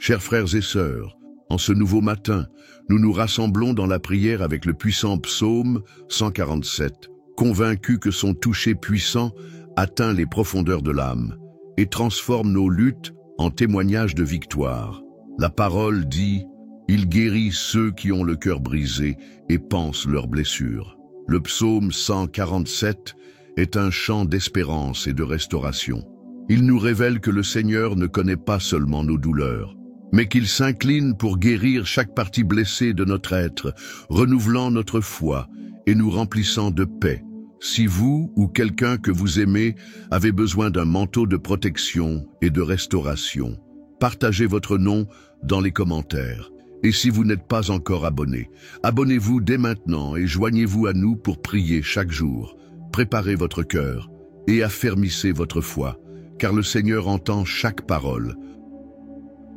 Chers frères et sœurs, en ce nouveau matin, nous nous rassemblons dans la prière avec le puissant psaume 147, convaincus que son toucher puissant atteint les profondeurs de l'âme et transforme nos luttes en témoignages de victoire. La parole dit « Il guérit ceux qui ont le cœur brisé et pansent leurs blessures ». Le psaume 147 est un chant d'espérance et de restauration. Il nous révèle que le Seigneur ne connaît pas seulement nos douleurs, mais qu'il s'incline pour guérir chaque partie blessée de notre être, renouvelant notre foi et nous remplissant de paix. Si vous ou quelqu'un que vous aimez avez besoin d'un manteau de protection et de restauration, partagez votre nom dans les commentaires. Et si vous n'êtes pas encore abonné, abonnez-vous dès maintenant et joignez-vous à nous pour prier chaque jour. Préparez votre cœur et affermissez votre foi, car le Seigneur entend chaque parole.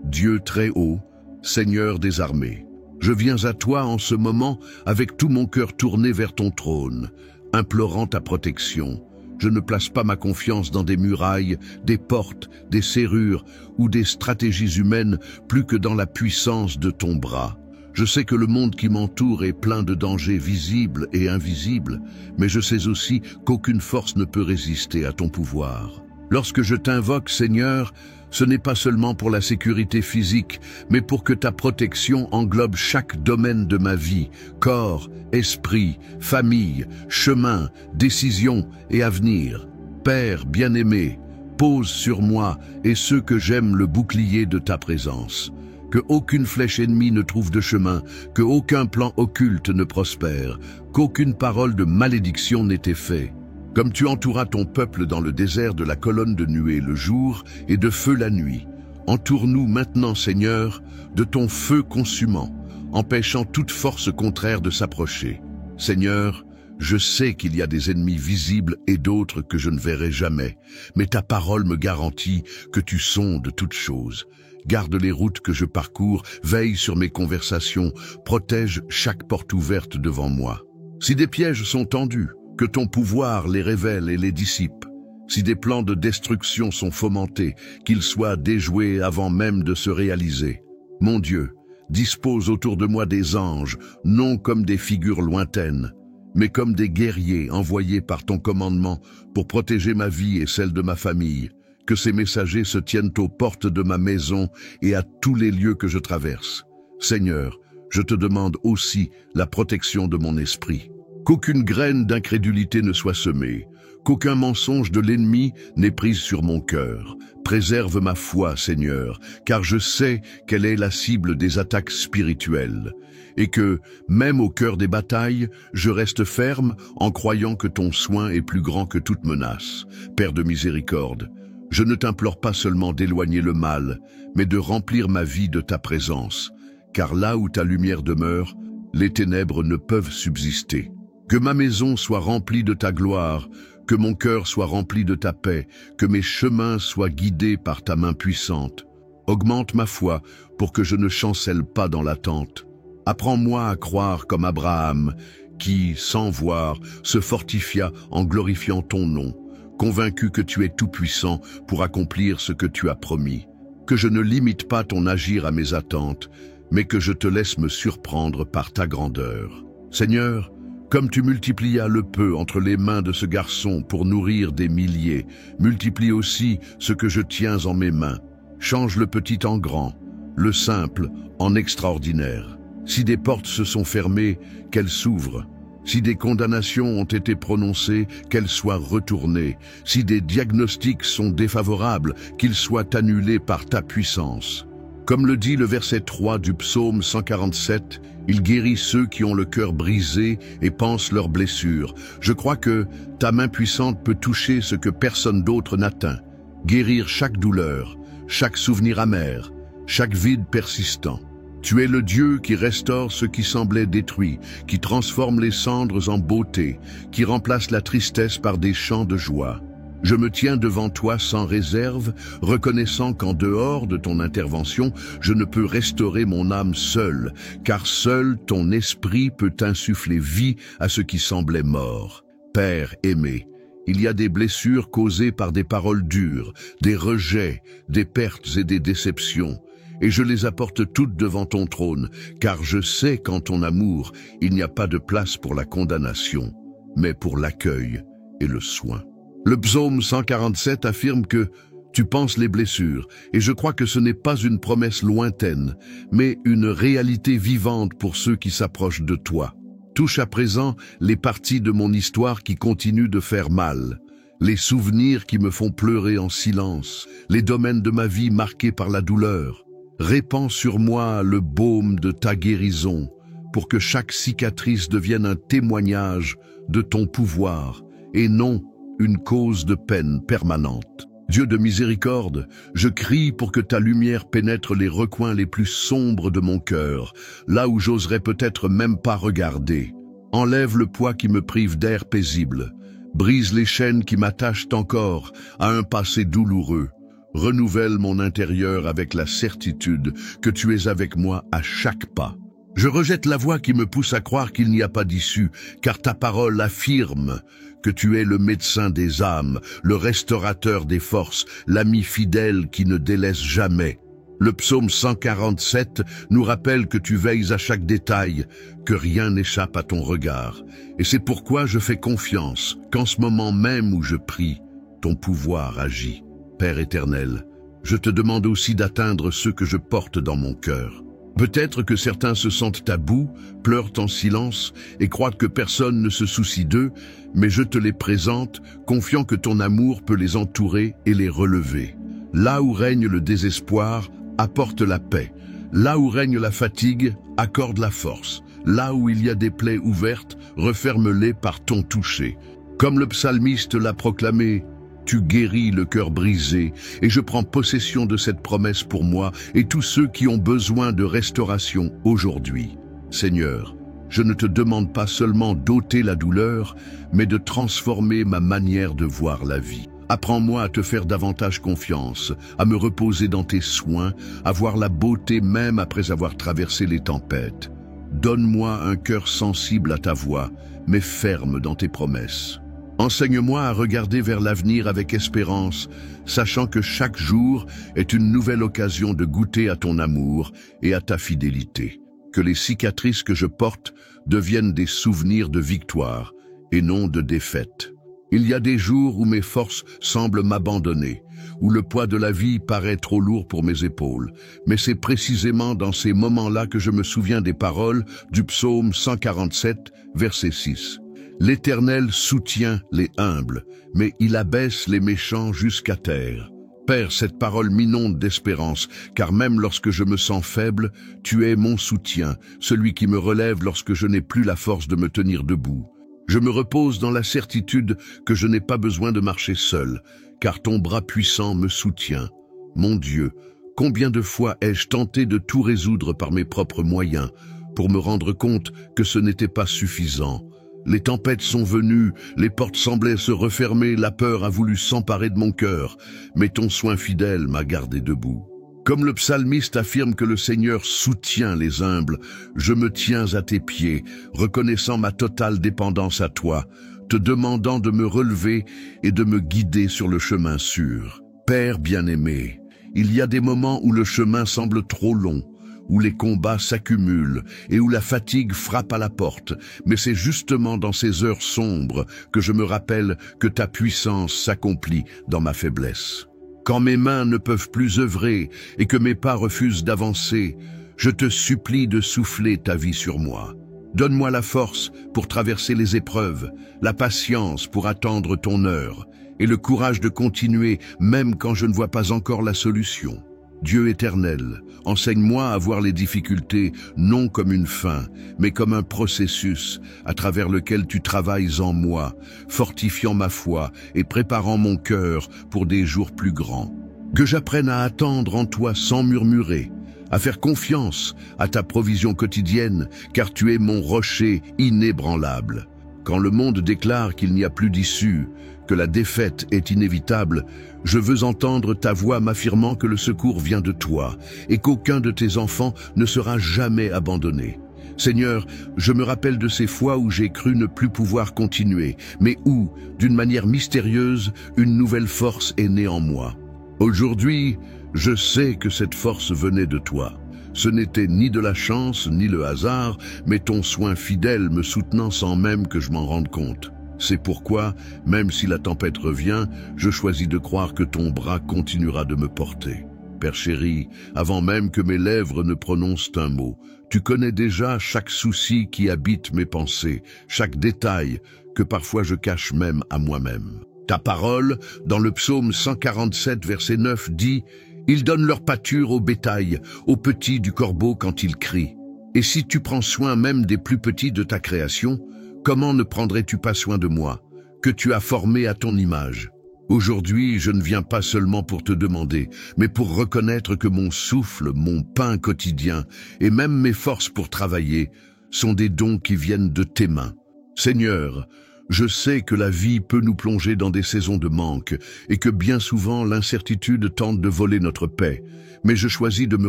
Dieu très haut, Seigneur des armées, je viens à toi en ce moment avec tout mon cœur tourné vers ton trône, implorant ta protection. Je ne place pas ma confiance dans des murailles, des portes, des serrures ou des stratégies humaines plus que dans la puissance de ton bras. Je sais que le monde qui m'entoure est plein de dangers visibles et invisibles, mais je sais aussi qu'aucune force ne peut résister à ton pouvoir. Lorsque je t'invoque, Seigneur, ce n'est pas seulement pour la sécurité physique, mais pour que ta protection englobe chaque domaine de ma vie, corps, esprit, famille, chemin, décision et avenir. Père bien-aimé, pose sur moi et ceux que j'aime le bouclier de ta présence. Que aucune flèche ennemie ne trouve de chemin, que aucun plan occulte ne prospère, qu'aucune parole de malédiction n'ait effet. Comme tu entouras ton peuple dans le désert de la colonne de nuée le jour et de feu la nuit, entoure-nous maintenant, Seigneur, de ton feu consumant, empêchant toute force contraire de s'approcher. Seigneur, je sais qu'il y a des ennemis visibles et d'autres que je ne verrai jamais, mais ta parole me garantit que tu sondes toutes choses. Garde les routes que je parcours, veille sur mes conversations, protège chaque porte ouverte devant moi. Si des pièges sont tendus, que ton pouvoir les révèle et les dissipe. Si des plans de destruction sont fomentés, qu'ils soient déjoués avant même de se réaliser. Mon Dieu, dispose autour de moi des anges, non comme des figures lointaines, mais comme des guerriers envoyés par ton commandement pour protéger ma vie et celle de ma famille. Que ces messagers se tiennent aux portes de ma maison et à tous les lieux que je traverse. Seigneur, je te demande aussi la protection de mon esprit. Qu'aucune graine d'incrédulité ne soit semée, qu'aucun mensonge de l'ennemi n'ait prise sur mon cœur. Préserve ma foi, Seigneur, car je sais qu'elle est la cible des attaques spirituelles, et que, même au cœur des batailles, je reste ferme en croyant que ton soin est plus grand que toute menace. Père de miséricorde, je ne t'implore pas seulement d'éloigner le mal, mais de remplir ma vie de ta présence, car là où ta lumière demeure, les ténèbres ne peuvent subsister. Que ma maison soit remplie de ta gloire, que mon cœur soit rempli de ta paix, que mes chemins soient guidés par ta main puissante. Augmente ma foi pour que je ne chancelle pas dans l'attente. Apprends-moi à croire comme Abraham, qui, sans voir, se fortifia en glorifiant ton nom, convaincu que tu es tout-puissant pour accomplir ce que tu as promis. Que je ne limite pas ton agir à mes attentes, mais que je te laisse me surprendre par ta grandeur. Seigneur, comme tu multiplias le peu entre les mains de ce garçon pour nourrir des milliers, multiplie aussi ce que je tiens en mes mains. Change le petit en grand, le simple en extraordinaire. Si des portes se sont fermées, qu'elles s'ouvrent. Si des condamnations ont été prononcées, qu'elles soient retournées. Si des diagnostics sont défavorables, qu'ils soient annulés par ta puissance. Comme le dit le verset 3 du psaume 147, il guérit ceux qui ont le cœur brisé et pansent leurs blessures. Je crois que ta main puissante peut toucher ce que personne d'autre n'atteint. Guérir chaque douleur, chaque souvenir amer, chaque vide persistant. Tu es le Dieu qui restaure ce qui semblait détruit, qui transforme les cendres en beauté, qui remplace la tristesse par des chants de joie. Je me tiens devant toi sans réserve, reconnaissant qu'en dehors de ton intervention, je ne peux restaurer mon âme seul, car seul ton esprit peut insuffler vie à ce qui semblait mort. Père aimé, il y a des blessures causées par des paroles dures, des rejets, des pertes et des déceptions. et je les apporte toutes devant ton trône, car je sais qu'en ton amour, il n'y a pas de place pour la condamnation, mais pour l'accueil et le soin. Le psaume 147 affirme que tu penses les blessures, et je crois que ce n'est pas une promesse lointaine, mais une réalité vivante pour ceux qui s'approchent de toi. Touche à présent les parties de mon histoire qui continuent de faire mal, les souvenirs qui me font pleurer en silence, les domaines de ma vie marqués par la douleur. Répands sur moi le baume de ta guérison, pour que chaque cicatrice devienne un témoignage de ton pouvoir, et non une cause de peine permanente. Dieu de miséricorde, je crie pour que ta lumière pénètre les recoins les plus sombres de mon cœur, là où j'oserais peut-être même pas regarder. Enlève le poids qui me prive d'air paisible, brise les chaînes qui m'attachent encore à un passé douloureux. Renouvelle mon intérieur avec la certitude que tu es avec moi à chaque pas. Je rejette la voix qui me pousse à croire qu'il n'y a pas d'issue, car ta parole affirme que tu es le médecin des âmes, le restaurateur des forces, l'ami fidèle qui ne délaisse jamais. Le psaume 147 nous rappelle que tu veilles à chaque détail, que rien n'échappe à ton regard. Et c'est pourquoi je fais confiance qu'en ce moment même où je prie, ton pouvoir agit. Père éternel, je te demande aussi d'atteindre ceux que je porte dans mon cœur. Peut-être que certains se sentent à bout, pleurent en silence et croient que personne ne se soucie d'eux, mais je te les présente, confiant que ton amour peut les entourer et les relever. Là où règne le désespoir, apporte la paix. Là où règne la fatigue, accorde la force. Là où il y a des plaies ouvertes, referme-les par ton toucher. Comme le psalmiste l'a proclamé, tu guéris le cœur brisé, et je prends possession de cette promesse pour moi et tous ceux qui ont besoin de restauration aujourd'hui. Seigneur, je ne te demande pas seulement d'ôter la douleur, mais de transformer ma manière de voir la vie. Apprends-moi à te faire davantage confiance, à me reposer dans tes soins, à voir la beauté même après avoir traversé les tempêtes. Donne-moi un cœur sensible à ta voix, mais ferme dans tes promesses. Enseigne-moi à regarder vers l'avenir avec espérance, sachant que chaque jour est une nouvelle occasion de goûter à ton amour et à ta fidélité. Que les cicatrices que je porte deviennent des souvenirs de victoire et non de défaite. Il y a des jours où mes forces semblent m'abandonner, où le poids de la vie paraît trop lourd pour mes épaules. Mais c'est précisément dans ces moments-là que je me souviens des paroles du psaume 147, verset 6. L'Éternel soutient les humbles, mais il abaisse les méchants jusqu'à terre. Père, cette parole m'inonde d'espérance, car même lorsque je me sens faible, tu es mon soutien, celui qui me relève lorsque je n'ai plus la force de me tenir debout. Je me repose dans la certitude que je n'ai pas besoin de marcher seul, car ton bras puissant me soutient. Mon Dieu, combien de fois ai-je tenté de tout résoudre par mes propres moyens, pour me rendre compte que ce n'était pas suffisant. Les tempêtes sont venues, les portes semblaient se refermer, la peur a voulu s'emparer de mon cœur, mais ton soin fidèle m'a gardé debout. Comme le psalmiste affirme que le Seigneur soutient les humbles, je me tiens à tes pieds, reconnaissant ma totale dépendance à toi, te demandant de me relever et de me guider sur le chemin sûr. Père bien-aimé, il y a des moments où le chemin semble trop long, où les combats s'accumulent et où la fatigue frappe à la porte. Mais c'est justement dans ces heures sombres que je me rappelle que ta puissance s'accomplit dans ma faiblesse. Quand mes mains ne peuvent plus œuvrer et que mes pas refusent d'avancer, je te supplie de souffler ta vie sur moi. Donne-moi la force pour traverser les épreuves, la patience pour attendre ton heure et le courage de continuer même quand je ne vois pas encore la solution. Dieu éternel, enseigne-moi à voir les difficultés non comme une fin, mais comme un processus à travers lequel tu travailles en moi, fortifiant ma foi et préparant mon cœur pour des jours plus grands. Que j'apprenne à attendre en toi sans murmurer, à faire confiance à ta provision quotidienne, car tu es mon rocher inébranlable. Quand le monde déclare qu'il n'y a plus d'issue, que la défaite est inévitable, je veux entendre ta voix m'affirmant que le secours vient de toi et qu'aucun de tes enfants ne sera jamais abandonné. Seigneur, je me rappelle de ces fois où j'ai cru ne plus pouvoir continuer, mais où, d'une manière mystérieuse, une nouvelle force est née en moi. Aujourd'hui, Je sais que cette force venait de toi. Ce n'était ni de la chance, ni le hasard, mais ton soin fidèle me soutenant sans même que je m'en rende compte. C'est pourquoi, même si la tempête revient, je choisis de croire que ton bras continuera de me porter. Père chéri, avant même que mes lèvres ne prononcent un mot, tu connais déjà chaque souci qui habite mes pensées, chaque détail que parfois je cache même à moi-même. Ta parole, dans le psaume 147, verset 9, dit « Ils donnent leur pâture au bétail, aux petits du corbeau quand ils crient. » Et si tu prends soin même des plus petits de ta création, comment ne prendrais-tu pas soin de moi, que tu as formé à ton image? Aujourd'hui, je ne viens pas seulement pour te demander, mais pour reconnaître que mon souffle, mon pain quotidien, et même mes forces pour travailler, sont des dons qui viennent de tes mains. Seigneur, je sais que la vie peut nous plonger dans des saisons de manque et que bien souvent l'incertitude tente de voler notre paix. Mais je choisis de me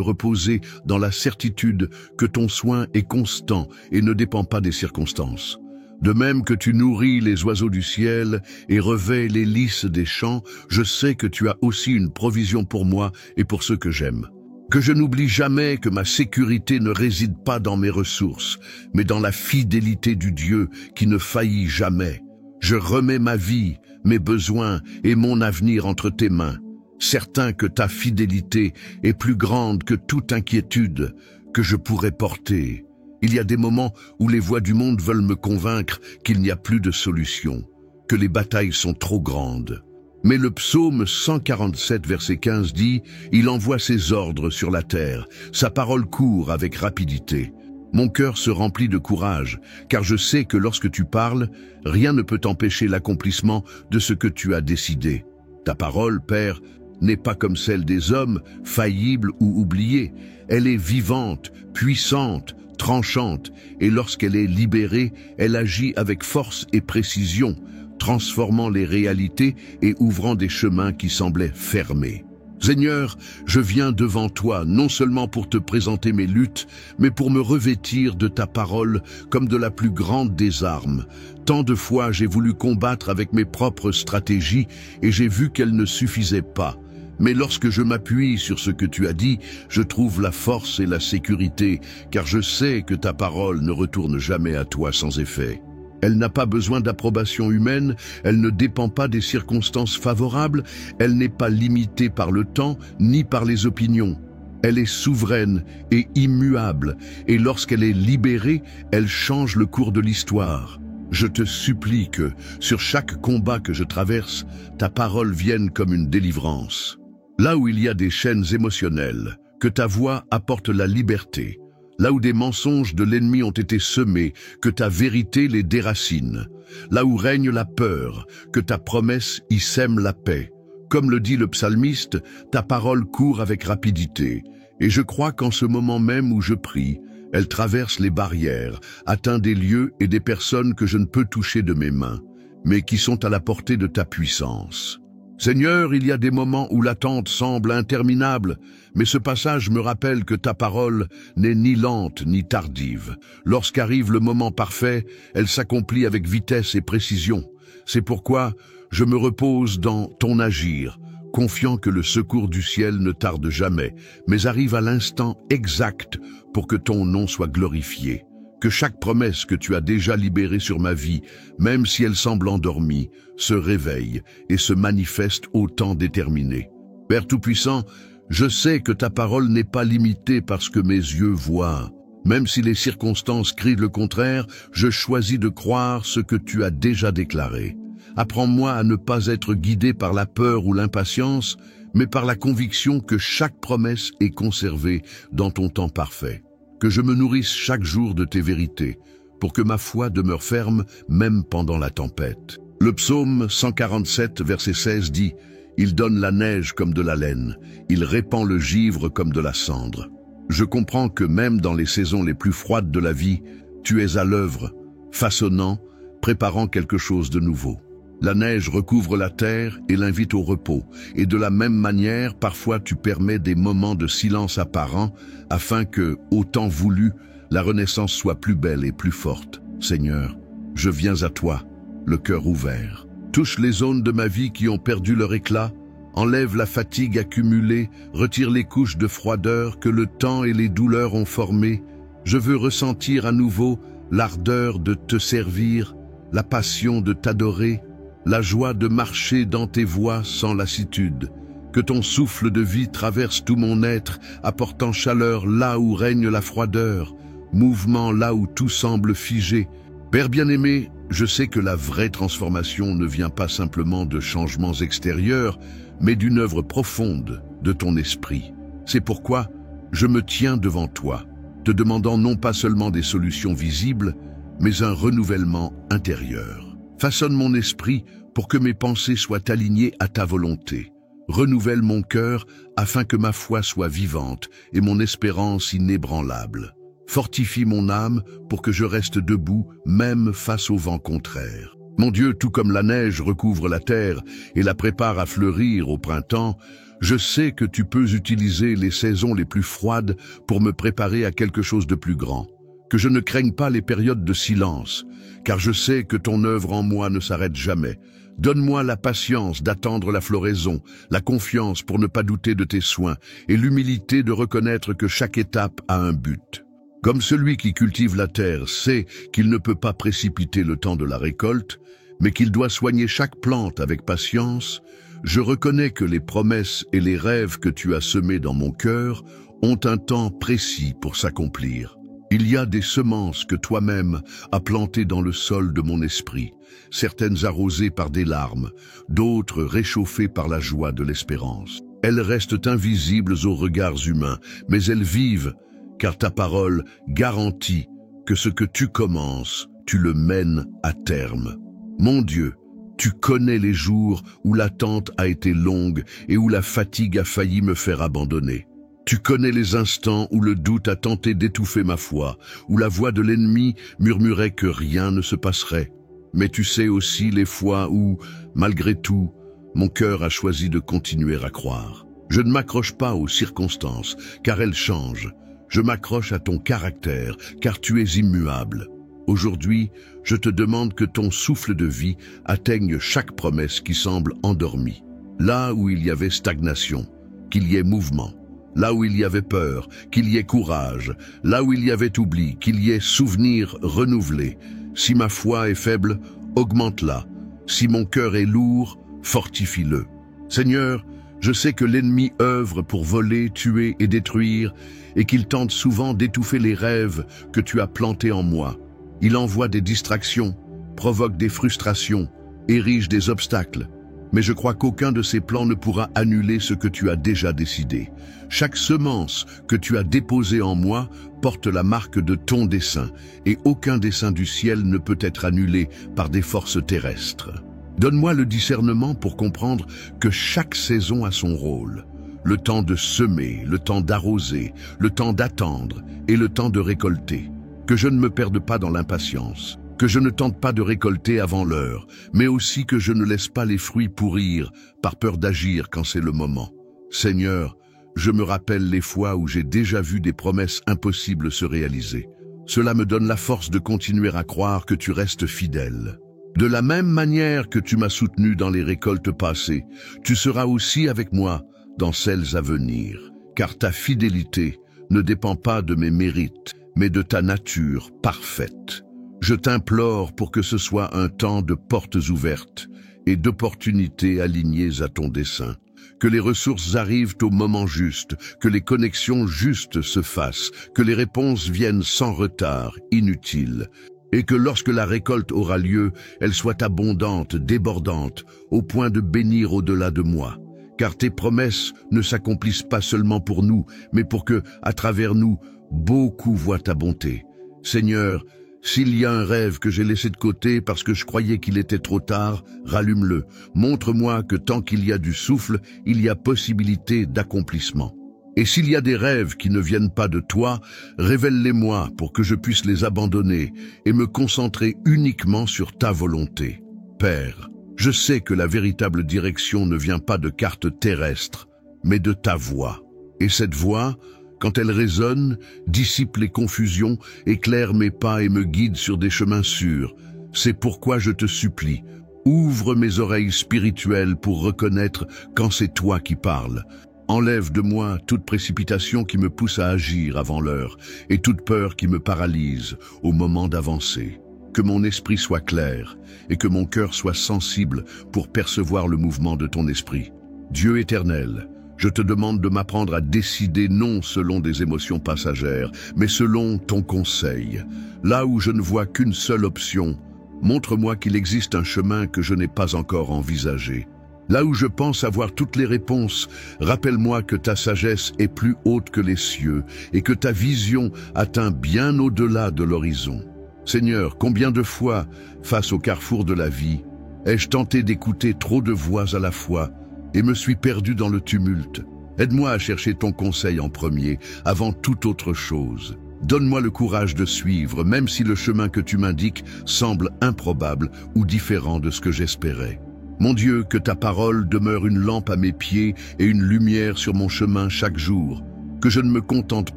reposer dans la certitude que ton soin est constant et ne dépend pas des circonstances. De même que tu nourris les oiseaux du ciel et revêts les lys des champs, je sais que tu as aussi une provision pour moi et pour ceux que j'aime. Que je n'oublie jamais que ma sécurité ne réside pas dans mes ressources, mais dans la fidélité du Dieu qui ne faillit jamais. Je remets ma vie, mes besoins et mon avenir entre tes mains, certain que ta fidélité est plus grande que toute inquiétude que je pourrais porter. Il y a des moments où les voix du monde veulent me convaincre qu'il n'y a plus de solution, que les batailles sont trop grandes. Mais le psaume 147, verset 15 dit « Il envoie ses ordres sur la terre, sa parole court avec rapidité. » Mon cœur se remplit de courage, car je sais que lorsque tu parles, rien ne peut empêcher l'accomplissement de ce que tu as décidé. Ta parole, Père, n'est pas comme celle des hommes, faillible ou oubliée. Elle est vivante, puissante, tranchante, et lorsqu'elle est libérée, elle agit avec force et précision, transformant les réalités et ouvrant des chemins qui semblaient fermés. Seigneur, je viens devant toi, non seulement pour te présenter mes luttes, mais pour me revêtir de ta parole comme de la plus grande des armes. Tant de fois j'ai voulu combattre avec mes propres stratégies et j'ai vu qu'elles ne suffisaient pas. Mais lorsque je m'appuie sur ce que tu as dit, je trouve la force et la sécurité, car je sais que ta parole ne retourne jamais à toi sans effet. Elle n'a pas besoin d'approbation humaine, elle ne dépend pas des circonstances favorables, elle n'est pas limitée par le temps ni par les opinions. Elle est souveraine et immuable, et lorsqu'elle est libérée, elle change le cours de l'histoire. Je te supplie que, sur chaque combat que je traverse, ta parole vienne comme une délivrance. Là où il y a des chaînes émotionnelles, que ta voix apporte la liberté. Là où des mensonges de l'ennemi ont été semés, que ta vérité les déracine. Là où règne la peur, que ta promesse y sème la paix. Comme le dit le psalmiste, ta parole court avec rapidité. Et je crois qu'en ce moment même où je prie, elle traverse les barrières, atteint des lieux et des personnes que je ne peux toucher de mes mains, mais qui sont à la portée de ta puissance. Seigneur, il y a des moments où l'attente semble interminable, mais ce passage me rappelle que ta parole n'est ni lente ni tardive. Lorsqu'arrive le moment parfait, elle s'accomplit avec vitesse et précision. C'est pourquoi je me repose dans ton agir, confiant que le secours du ciel ne tarde jamais, mais arrive à l'instant exact pour que ton nom soit glorifié. Que chaque promesse que tu as déjà libérée sur ma vie, même si elle semble endormie, se réveille et se manifeste au temps déterminé. Père Tout-Puissant, je sais que ta parole n'est pas limitée par ce que mes yeux voient. Même si les circonstances crient le contraire, je choisis de croire ce que tu as déjà déclaré. Apprends-moi à ne pas être guidé par la peur ou l'impatience, mais par la conviction que chaque promesse est conservée dans ton temps parfait. Que je me nourrisse chaque jour de tes vérités, pour que ma foi demeure ferme même pendant la tempête. Le psaume 147, verset 16 dit « Il donne la neige comme de la laine, il répand le givre comme de la cendre. » Je comprends que même dans les saisons les plus froides de la vie, tu es à l'œuvre, façonnant, préparant quelque chose de nouveau. La neige recouvre la terre et l'invite au repos, et de la même manière, parfois tu permets des moments de silence apparent, afin que, au temps voulu, la renaissance soit plus belle et plus forte. Seigneur, je viens à toi, le cœur ouvert. Touche les zones de ma vie qui ont perdu leur éclat, Enlève la fatigue accumulée, retire les couches de froideur que le temps et les douleurs ont formées. Je veux ressentir à nouveau l'ardeur de te servir, la passion de t'adorer, la joie de marcher dans tes voies sans lassitude. Que ton souffle de vie traverse tout mon être, apportant chaleur là où règne la froideur, mouvement là où tout semble figé. Père bien-aimé, je sais que la vraie transformation ne vient pas simplement de changements extérieurs, mais d'une œuvre profonde de ton esprit. C'est pourquoi je me tiens devant toi, te demandant non pas seulement des solutions visibles, mais un renouvellement intérieur. Façonne mon esprit pour que mes pensées soient alignées à ta volonté. Renouvelle mon cœur afin que ma foi soit vivante et mon espérance inébranlable. Fortifie mon âme pour que je reste debout même face au vent contraire. Mon Dieu, tout comme la neige recouvre la terre et la prépare à fleurir au printemps, je sais que tu peux utiliser les saisons les plus froides pour me préparer à quelque chose de plus grand. Que je ne craigne pas les périodes de silence, car je sais que ton œuvre en moi ne s'arrête jamais. Donne-moi la patience d'attendre la floraison, la confiance pour ne pas douter de tes soins et l'humilité de reconnaître que chaque étape a un but. Comme celui qui cultive la terre sait qu'il ne peut pas précipiter le temps de la récolte, mais qu'il doit soigner chaque plante avec patience, je reconnais que les promesses et les rêves que tu as semés dans mon cœur ont un temps précis pour s'accomplir. Il y a des semences que toi-même as plantées dans le sol de mon esprit, certaines arrosées par des larmes, d'autres réchauffées par la joie de l'espérance. Elles restent invisibles aux regards humains, mais elles vivent, car ta parole garantit que ce que tu commences, tu le mènes à terme. Mon Dieu, tu connais les jours où l'attente a été longue et où la fatigue a failli me faire abandonner. Tu connais les instants où le doute a tenté d'étouffer ma foi, où la voix de l'ennemi murmurait que rien ne se passerait. Mais tu sais aussi les fois où, malgré tout, mon cœur a choisi de continuer à croire. Je ne m'accroche pas aux circonstances, car elles changent. Je m'accroche à ton caractère, car tu es immuable. Aujourd'hui, je te demande que ton souffle de vie atteigne chaque promesse qui semble endormie. Là où il y avait stagnation, qu'il y ait mouvement. Là où il y avait peur, qu'il y ait courage. Là où il y avait oubli, qu'il y ait souvenir renouvelé. Si ma foi est faible, augmente-la. Si mon cœur est lourd, fortifie-le. Seigneur, je sais que l'ennemi œuvre pour voler, tuer et détruire, et qu'il tente souvent d'étouffer les rêves que tu as plantés en moi. Il envoie des distractions, provoque des frustrations, érige des obstacles. Mais je crois qu'aucun de ces plans ne pourra annuler ce que tu as déjà décidé. Chaque semence que tu as déposée en moi porte la marque de ton dessein, et aucun dessein du ciel ne peut être annulé par des forces terrestres. Donne-moi le discernement pour comprendre que chaque saison a son rôle. Le temps de semer, le temps d'arroser, le temps d'attendre et le temps de récolter. Que je ne me perde pas dans l'impatience. Que je ne tente pas de récolter avant l'heure, mais aussi que je ne laisse pas les fruits pourrir par peur d'agir quand c'est le moment. Seigneur, je me rappelle les fois où j'ai déjà vu des promesses impossibles se réaliser. Cela me donne la force de continuer à croire que tu restes fidèle. De la même manière que tu m'as soutenu dans les récoltes passées, tu seras aussi avec moi dans celles à venir, car ta fidélité ne dépend pas de mes mérites, mais de ta nature parfaite. Je t'implore pour que ce soit un temps de portes ouvertes et d'opportunités alignées à ton dessein. Que les ressources arrivent au moment juste, que les connexions justes se fassent, que les réponses viennent sans retard, inutiles, et que lorsque la récolte aura lieu, elle soit abondante, débordante, au point de bénir au-delà de moi. Car tes promesses ne s'accomplissent pas seulement pour nous, mais pour que, à travers nous, beaucoup voient ta bonté. Seigneur, s'il y a un rêve que j'ai laissé de côté parce que je croyais qu'il était trop tard, rallume-le. Montre-moi que tant qu'il y a du souffle, il y a possibilité d'accomplissement. Et s'il y a des rêves qui ne viennent pas de toi, révèle-les-moi pour que je puisse les abandonner et me concentrer uniquement sur ta volonté. Père, je sais que la véritable direction ne vient pas de cartes terrestres, mais de ta voix. Et cette voix, quand elle résonne, dissipe les confusions, éclaire mes pas et me guide sur des chemins sûrs. C'est pourquoi je te supplie, Ouvre mes oreilles spirituelles pour reconnaître quand c'est toi qui parles. Enlève de moi toute précipitation qui me pousse à agir avant l'heure et toute peur qui me paralyse au moment d'avancer. Que mon esprit soit clair et que mon cœur soit sensible pour percevoir le mouvement de ton esprit. Dieu éternel, je te demande de m'apprendre à décider non selon des émotions passagères, mais selon ton conseil. Là où je ne vois qu'une seule option, montre-moi qu'il existe un chemin que je n'ai pas encore envisagé. Là où je pense avoir toutes les réponses, rappelle-moi que ta sagesse est plus haute que les cieux et que ta vision atteint bien au-delà de l'horizon. Seigneur, combien de fois, face au carrefour de la vie, ai-je tenté d'écouter trop de voix à la fois et me suis perdu dans le tumulte? Aide-moi à chercher ton conseil en premier, avant toute autre chose. Donne-moi le courage de suivre, même si le chemin que tu m'indiques semble improbable ou différent de ce que j'espérais. Mon Dieu, que ta parole demeure une lampe à mes pieds et une lumière sur mon chemin chaque jour. Que je ne me contente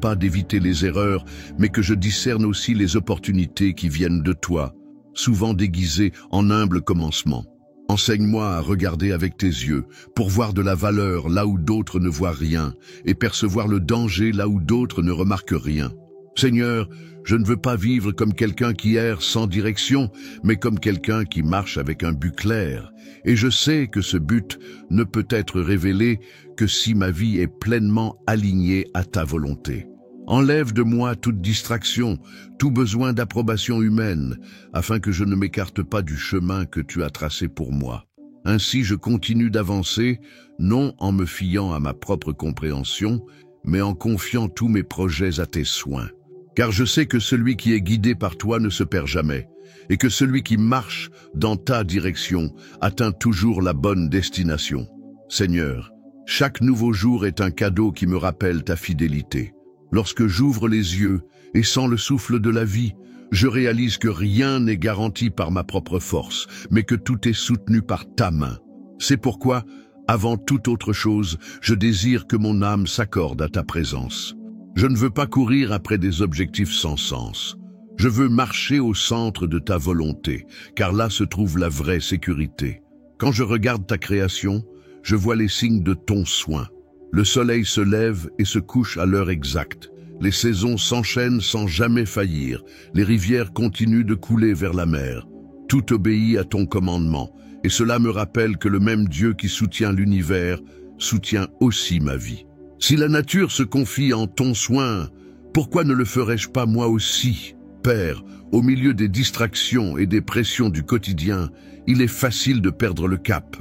pas d'éviter les erreurs, mais que je discerne aussi les opportunités qui viennent de toi, souvent déguisées en humble commencement. Enseigne-moi à regarder avec tes yeux, pour voir de la valeur là où d'autres ne voient rien, et percevoir le danger là où d'autres ne remarquent rien. Seigneur, je ne veux pas vivre comme quelqu'un qui erre sans direction, mais comme quelqu'un qui marche avec un but clair. Et je sais que ce but ne peut être révélé que si ma vie est pleinement alignée à ta volonté. Enlève de moi toute distraction, tout besoin d'approbation humaine, afin que je ne m'écarte pas du chemin que tu as tracé pour moi. Ainsi je continue d'avancer, non en me fiant à ma propre compréhension, mais en confiant tous mes projets à tes soins. Car je sais que celui qui est guidé par toi ne se perd jamais, et que celui qui marche dans ta direction atteint toujours la bonne destination. Seigneur, chaque nouveau jour est un cadeau qui me rappelle ta fidélité. Lorsque j'ouvre les yeux et sens le souffle de la vie, je réalise que rien n'est garanti par ma propre force, mais que tout est soutenu par ta main. C'est pourquoi, avant toute autre chose, je désire que mon âme s'accorde à ta présence. Je ne veux pas courir après des objectifs sans sens. Je veux marcher au centre de ta volonté, car là se trouve la vraie sécurité. Quand je regarde ta création, je vois les signes de ton soin. Le soleil se lève et se couche à l'heure exacte. Les saisons s'enchaînent sans jamais faillir. Les rivières continuent de couler vers la mer. Tout obéit à ton commandement, et cela me rappelle que le même Dieu qui soutient l'univers soutient aussi ma vie. Si la nature se confie en ton soin, pourquoi ne le ferais-je pas moi aussi? Père, au milieu des distractions et des pressions du quotidien, il est facile de perdre le cap.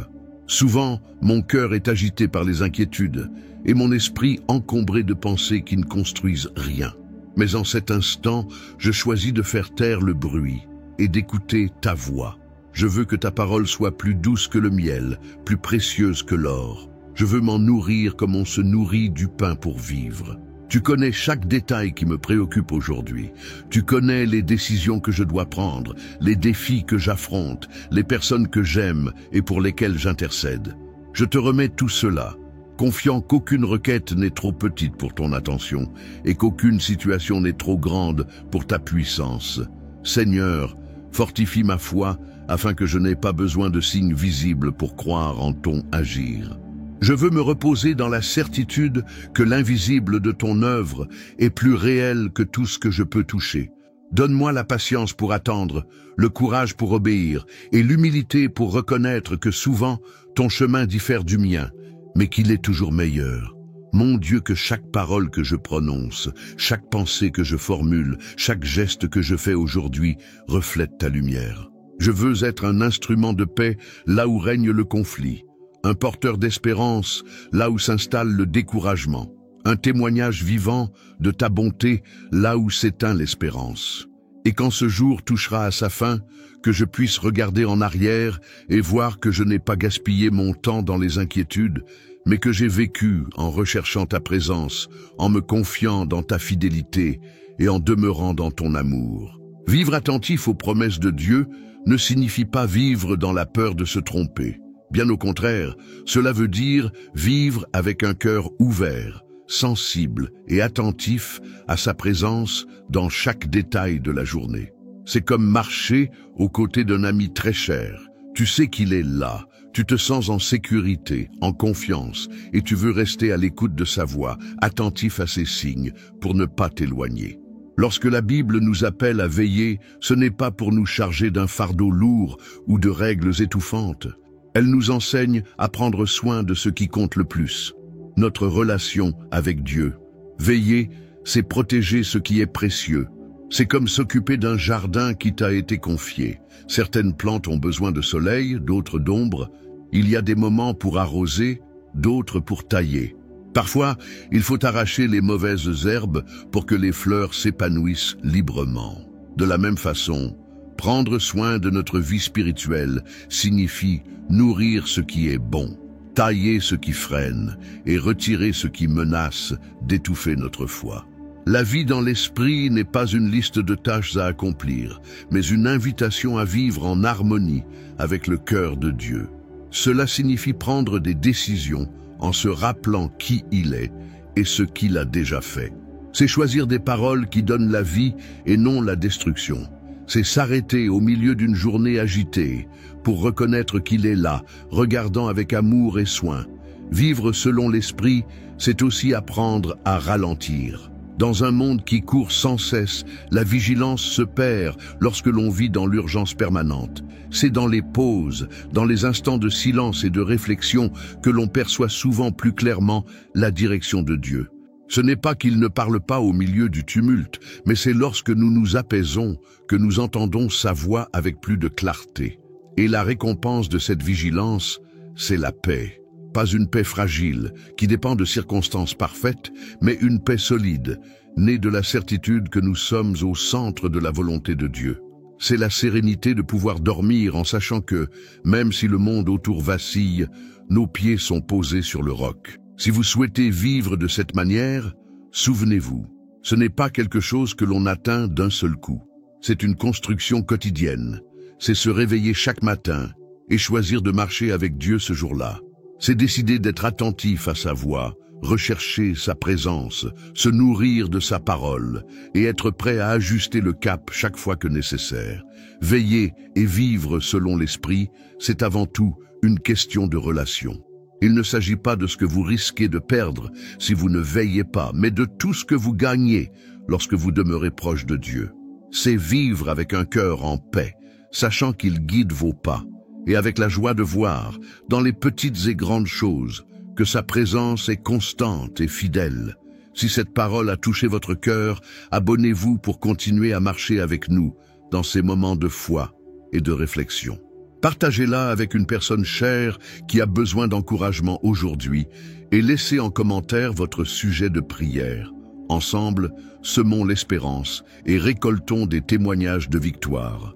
Souvent, mon cœur est agité par les inquiétudes et mon esprit encombré de pensées qui ne construisent rien. Mais en cet instant, je choisis de faire taire le bruit et d'écouter ta voix. Je veux que ta parole soit plus douce que le miel, plus précieuse que l'or. Je veux m'en nourrir comme on se nourrit du pain pour vivre. Tu connais chaque détail qui me préoccupe aujourd'hui. Tu connais les décisions que je dois prendre, les défis que j'affronte, les personnes que j'aime et pour lesquelles j'intercède. Je te remets tout cela, confiant qu'aucune requête n'est trop petite pour ton attention et qu'aucune situation n'est trop grande pour ta puissance. Seigneur, fortifie ma foi afin que je n'ai pas besoin de signes visibles pour croire en ton agir. Je veux me reposer dans la certitude que l'invisible de ton œuvre est plus réel que tout ce que je peux toucher. Donne-moi la patience pour attendre, le courage pour obéir et l'humilité pour reconnaître que souvent ton chemin diffère du mien, mais qu'il est toujours meilleur. Mon Dieu, que chaque parole que je prononce, chaque pensée que je formule, chaque geste que je fais aujourd'hui reflète ta lumière. Je veux être un instrument de paix là où règne le conflit. Un porteur d'espérance, là où s'installe le découragement. Un témoignage vivant de ta bonté, là où s'éteint l'espérance. Et quand ce jour touchera à sa fin, que je puisse regarder en arrière et voir que je n'ai pas gaspillé mon temps dans les inquiétudes, mais que j'ai vécu en recherchant ta présence, en me confiant dans ta fidélité et en demeurant dans ton amour. Vivre attentif aux promesses de Dieu ne signifie pas vivre dans la peur de se tromper. Bien au contraire, cela veut dire vivre avec un cœur ouvert, sensible et attentif à sa présence dans chaque détail de la journée. C'est comme marcher aux côtés d'un ami très cher. Tu sais qu'il est là, tu te sens en sécurité, en confiance, et tu veux rester à l'écoute de sa voix, attentif à ses signes, pour ne pas t'éloigner. Lorsque la Bible nous appelle à veiller, ce n'est pas pour nous charger d'un fardeau lourd ou de règles étouffantes. Elle nous enseigne à prendre soin de ce qui compte le plus, notre relation avec Dieu. Veiller, c'est protéger ce qui est précieux. C'est comme s'occuper d'un jardin qui t'a été confié. Certaines plantes ont besoin de soleil, d'autres d'ombre. Il y a des moments pour arroser, d'autres pour tailler. Parfois, il faut arracher les mauvaises herbes pour que les fleurs s'épanouissent librement. De la même façon, prendre soin de notre vie spirituelle signifie nourrir ce qui est bon, tailler ce qui freine et retirer ce qui menace d'étouffer notre foi. La vie dans l'esprit n'est pas une liste de tâches à accomplir, mais une invitation à vivre en harmonie avec le cœur de Dieu. Cela signifie prendre des décisions en se rappelant qui il est et ce qu'il a déjà fait. C'est choisir des paroles qui donnent la vie et non la destruction. C'est s'arrêter au milieu d'une journée agitée pour reconnaître qu'il est là, regardant avec amour et soin. Vivre selon l'esprit, c'est aussi apprendre à ralentir. Dans un monde qui court sans cesse, la vigilance se perd lorsque l'on vit dans l'urgence permanente. C'est dans les pauses, dans les instants de silence et de réflexion que l'on perçoit souvent plus clairement la direction de Dieu. Ce n'est pas qu'il ne parle pas au milieu du tumulte, mais c'est lorsque nous nous apaisons que nous entendons sa voix avec plus de clarté. Et la récompense de cette vigilance, c'est la paix. Pas une paix fragile, qui dépend de circonstances parfaites, mais une paix solide, née de la certitude que nous sommes au centre de la volonté de Dieu. C'est la sérénité de pouvoir dormir en sachant que, même si le monde autour vacille, nos pieds sont posés sur le roc. Si vous souhaitez vivre de cette manière, souvenez-vous, ce n'est pas quelque chose que l'on atteint d'un seul coup. C'est une construction quotidienne. C'est se réveiller chaque matin et choisir de marcher avec Dieu ce jour-là. C'est décider d'être attentif à sa voix, rechercher sa présence, se nourrir de sa parole et être prêt à ajuster le cap chaque fois que nécessaire. Veiller et vivre selon l'esprit, c'est avant tout une question de relation. Il ne s'agit pas de ce que vous risquez de perdre si vous ne veillez pas, mais de tout ce que vous gagnez lorsque vous demeurez proche de Dieu. C'est vivre avec un cœur en paix, sachant qu'il guide vos pas, et avec la joie de voir, dans les petites et grandes choses, que sa présence est constante et fidèle. Si cette parole a touché votre cœur, abonnez-vous pour continuer à marcher avec nous dans ces moments de foi et de réflexion. Partagez-la avec une personne chère qui a besoin d'encouragement aujourd'hui et laissez en commentaire votre sujet de prière. Ensemble, semons l'espérance et récoltons des témoignages de victoire.